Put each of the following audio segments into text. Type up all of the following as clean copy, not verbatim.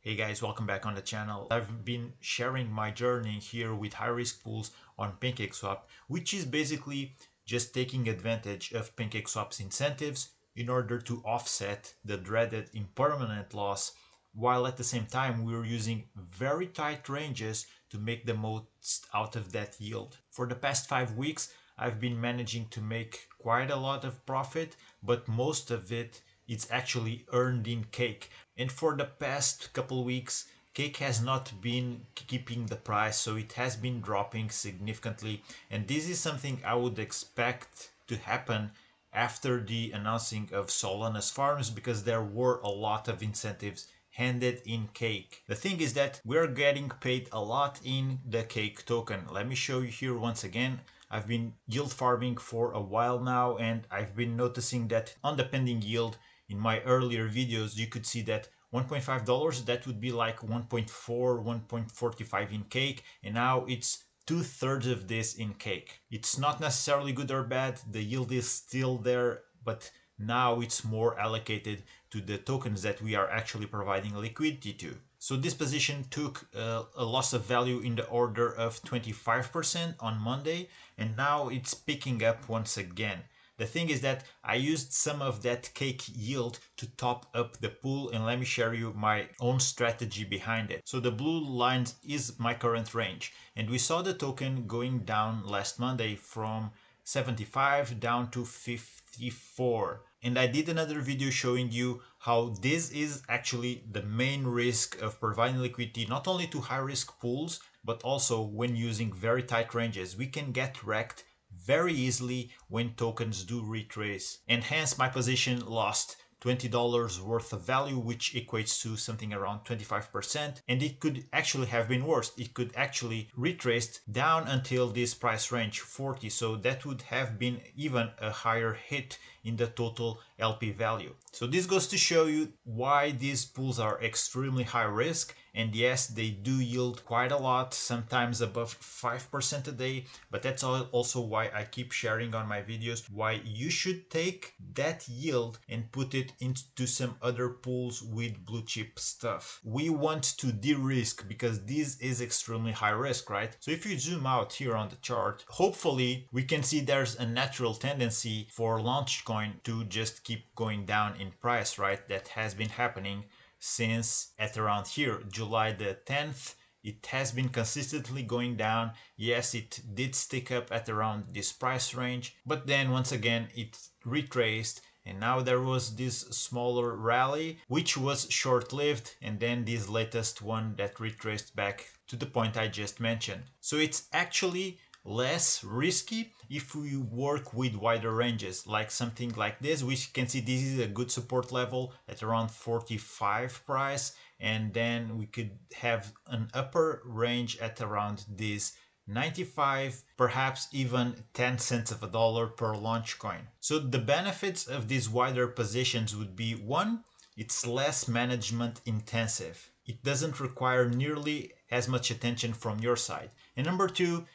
Hey guys, welcome back on the channel. I've been sharing my journey here with high risk pools on PancakeSwap, which is basically just taking advantage of PancakeSwap's incentives in order to offset the dreaded impermanent loss, while at the same time we're using very tight ranges to make the most out of that yield. For the past 5 weeks, I've been managing to make quite a lot of profit, but most of it it's actually earned in cake. And for the past couple weeks, cake has not been keeping the price, so it has been dropping significantly. And this is something I would expect to happen after the announcing of Solana's farms, because there were a lot of incentives handed in cake. The thing is that we're getting paid a lot in the cake token. Let me show you here once again. I've been yield farming for a while now, and I've been noticing that on the pending yield in my earlier videos, you could see that $1.5, that would be like 1.4, 1.45 in cake, and now it's 2/3 of this in cake. It's not necessarily good or bad, the yield is still there, but now it's more allocated to the tokens that we are actually providing liquidity to. So this position took a loss of value in the order of 25% on Monday, and now it's picking up once again. The thing is that I used some of that cake yield to top up the pool, and let me share you my own strategy behind it. So the blue line is my current range, and we saw the token going down last Monday from 75 down to 54. And I did another video showing you how this is actually the main risk of providing liquidity not only to high risk pools, but also when using very tight ranges. We can get wrecked very easily when tokens do retrace, and hence my position lost $20 worth of value, which equates to something around 25%, and it could actually have been worse. It could actually retraced down until this price range 40, so that would have been even a higher hit in the total LP value. So this goes to show you why these pools are extremely high risk, and yes, they do yield quite a lot, sometimes above 5% a day, but that's also why I keep sharing on my videos why you should take that yield and put it into some other pools with blue chip stuff. We want to de-risk because this is extremely high risk, right? So if you zoom out here on the chart, hopefully we can see there's a natural tendency for Launchcoin to just keep going down in price, right? That has been happening since at around here, July the 10th. It has been consistently going down. Yes, it did stick up at around this price range, but then once again it retraced, and now there was this smaller rally which was short-lived, and then this latest one that retraced back to the point I just mentioned. So it's actually less risky if we work with wider ranges, like something like this. We can see this is a good support level at around 45 price, and then we could have an upper range at around this 95, perhaps even 10 cents of a dollar per launch coin. So the benefits of these wider positions would be: one, it's less management intensive. It doesn't require nearly as much attention from your side. And number two,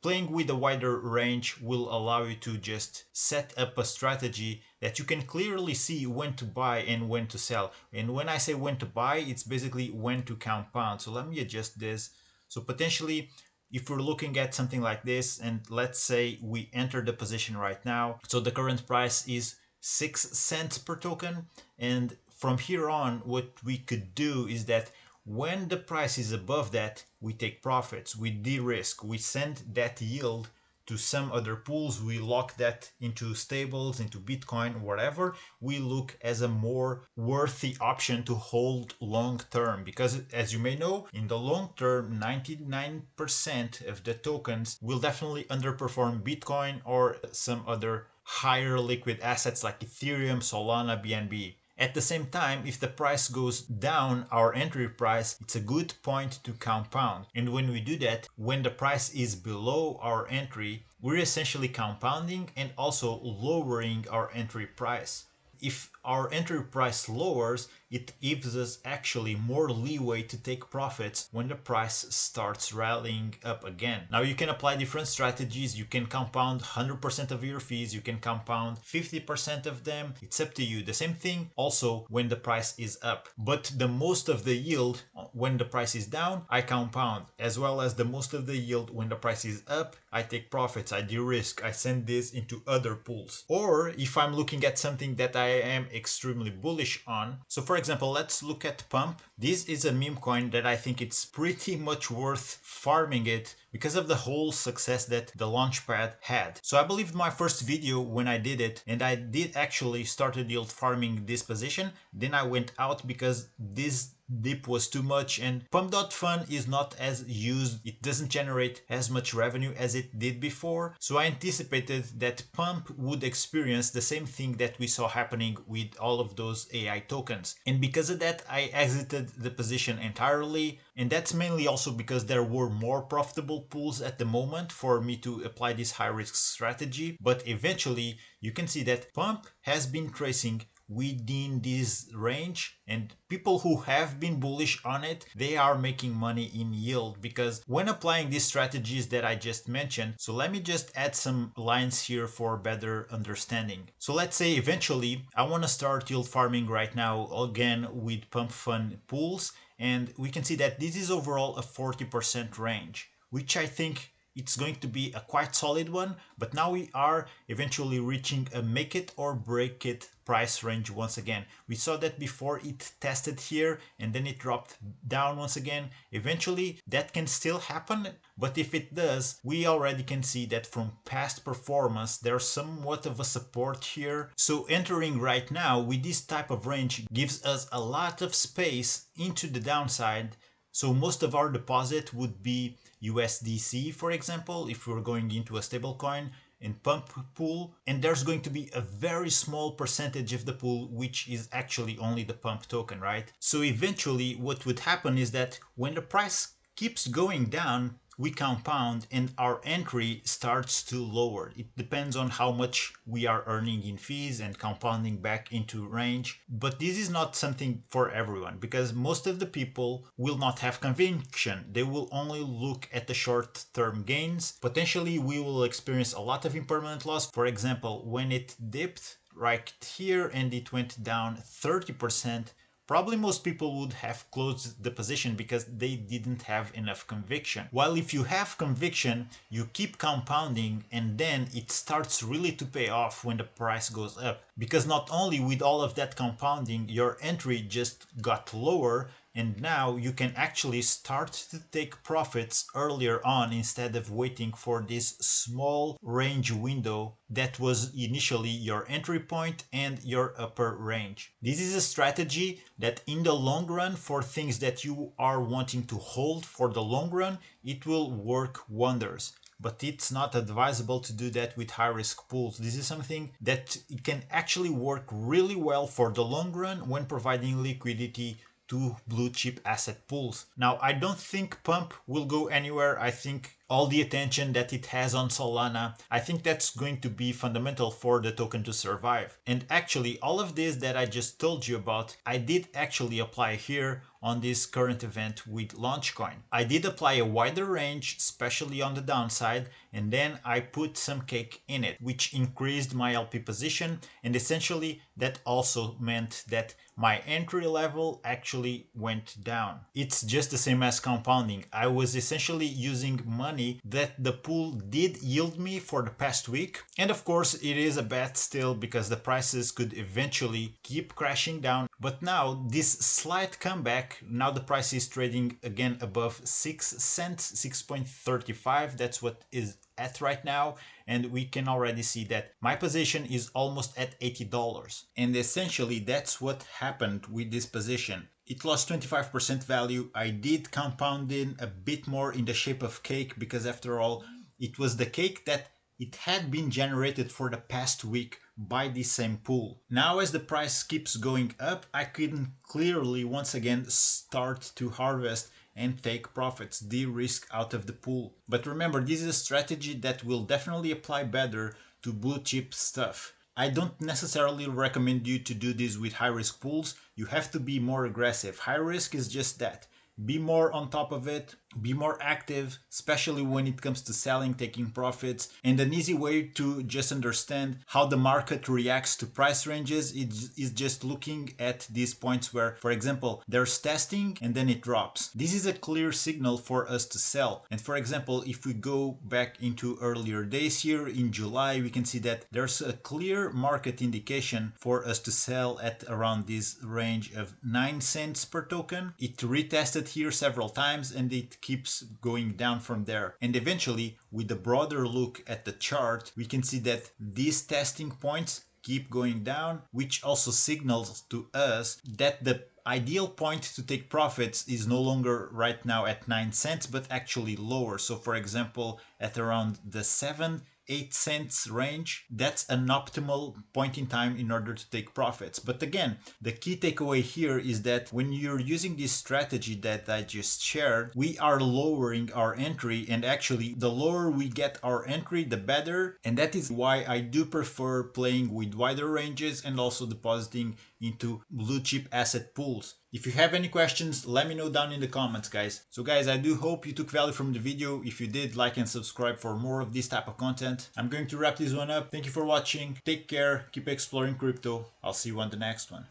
playing with a wider range will allow you to just set up a strategy that you can clearly see when to buy and when to sell. And when I say when to buy, it's basically when to compound. So let me adjust this. So potentially, if we're looking at something like this, and let's say we enter the position right now, so the current price is 6 cents per token, and from here on what we could do is that when the price is above that, we take profits, we de-risk, we send that yield to some other pools, we lock that into stables, into Bitcoin, whatever. We look as a more worthy option to hold long term, because as you may know, in the long term, 99% of the tokens will definitely underperform Bitcoin or some other higher liquid assets like Ethereum, Solana, BNB. At the same time, if the price goes down our entry price, it's a good point to compound. And when we do that, when the price is below our entry, we're essentially compounding and also lowering our entry price. if our entry price lowers, it gives us actually more leeway to take profits when the price starts rallying up again. Now you can apply different strategies. You can compound 100% of your fees, you can compound 50% of them. It's up to you. The same thing also when the price is up. But the most of the yield when the price is down, I compound, as well as the most of the yield when the price is up, I take profits, I de-risk, I send this into other pools. Or if I'm looking at something that I am extremely bullish on, so for example, let's look at Pump. This is a meme coin that I think it's pretty much worth farming it because of the whole success that the launchpad had. So I believe my first video when I did it, and I did actually started yield farming this position, then I went out because this dip was too much, and pump.fun is not as used, it doesn't generate as much revenue as it did before, so I anticipated that pump would experience the same thing that we saw happening with all of those AI tokens, and because of that I exited the position entirely. And that's mainly also because there were more profitable pools at the moment for me to apply this high risk strategy, but eventually you can see that pump has been tracing within this range, and people who have been bullish on it, they are making money in yield because when applying these strategies that I just mentioned. So let me just add some lines here for better understanding. So let's say eventually I want to start yield farming right now again with pump fun pools, and we can see that this is overall a 40% range, which I think it's going to be a quite solid one. But now we are eventually reaching a make it or break it price range once again. We saw that before it tested here and then it dropped down once again. Eventually that can still happen, but if it does, we already can see that from past performance there's somewhat of a support here. So entering right now with this type of range gives us a lot of space into the downside. So most of our deposit would be USDC, for example, if we're going into a stable coin in pump pool, and there's going to be a very small percentage of the pool which is actually only the pump token, right? So eventually what would happen is that when the price keeps going down, we compound and our entry starts to lower. It depends on how much we are earning in fees and compounding back into range. But this is not something for everyone because most of the people will not have conviction. They will only look at the short-term gains. Potentially we will experience a lot of impermanent loss. For example, when it dipped right here and it went down 30%, probably most people would have closed the position because they didn't have enough conviction. While if you have conviction, you keep compounding and then it starts really to pay off when the price goes up. Because not only with all of that compounding, your entry just got lower, and now you can actually start to take profits earlier on instead of waiting for this small range window that was initially your entry point and your upper range. This is a strategy that in the long run, for things that you are wanting to hold for the long run, it will work wonders. But it's not advisable to do that with high risk pools. This is something that it can actually work really well for the long run when providing liquidity to blue chip asset pools. Now, I don't think pump will go anywhere. I think all the attention that it has on Solana, I think that's going to be fundamental for the token to survive. And actually, all of this that I just told you about, I did actually apply here on this current event with Launchcoin. I did apply a wider range, especially on the downside, and then I put some cake in it, which increased my LP position, and essentially that also meant that my entry level actually went down. It's just the same as compounding. I was essentially using money that the pool did yield me for the past week, and of course it is a bet still because the prices could eventually keep crashing down. But now this slight comeback, now the price is trading again above 6 cents, 6.35, that's what is at right now, and we can already see that my position is almost at $80, and essentially that's what happened with this position. It lost 25% value. I did compound in a bit more in the shape of cake because after all it was the cake that it had been generated for the past week by the same pool. Now as the price keeps going up, I can clearly once again start to harvest and take profits, de-risk out of the pool. But remember, this is a strategy that will definitely apply better to blue chip stuff. I don't necessarily recommend you to do this with high risk pools. You have to be more aggressive. High risk is just that. Be more on top of it, be more active, especially when it comes to selling, taking profits. And an easy way to just understand how the market reacts to price ranges is just looking at these points where, for example, there's testing and then it drops. This is a clear signal for us to sell. And for example, if we go back into earlier days here in July, we can see that there's a clear market indication for us to sell at around this range of 9 cents per token. It retested here several times and it keeps going down from there. And eventually, with a broader look at the chart, we can see that these testing points keep going down, which also signals to us that the ideal point to take profits is no longer right now at 9 cents, but actually lower. So for example, at around the 7-8 cents range, that's an optimal point in time in order to take profits. But again, the key takeaway here is that when you're using this strategy that I just shared, we are lowering our entry, and actually the lower we get our entry, the better. And that is why I do prefer playing with wider ranges and also depositing into blue chip asset pools. If you have any questions, let me know down in the comments, guys. So guys, I do hope you took value from the video. If you did, like and subscribe for more of this type of content. I'm going to wrap this one up. Thank you for watching. Take care. Keep exploring crypto. I'll see you on the next one.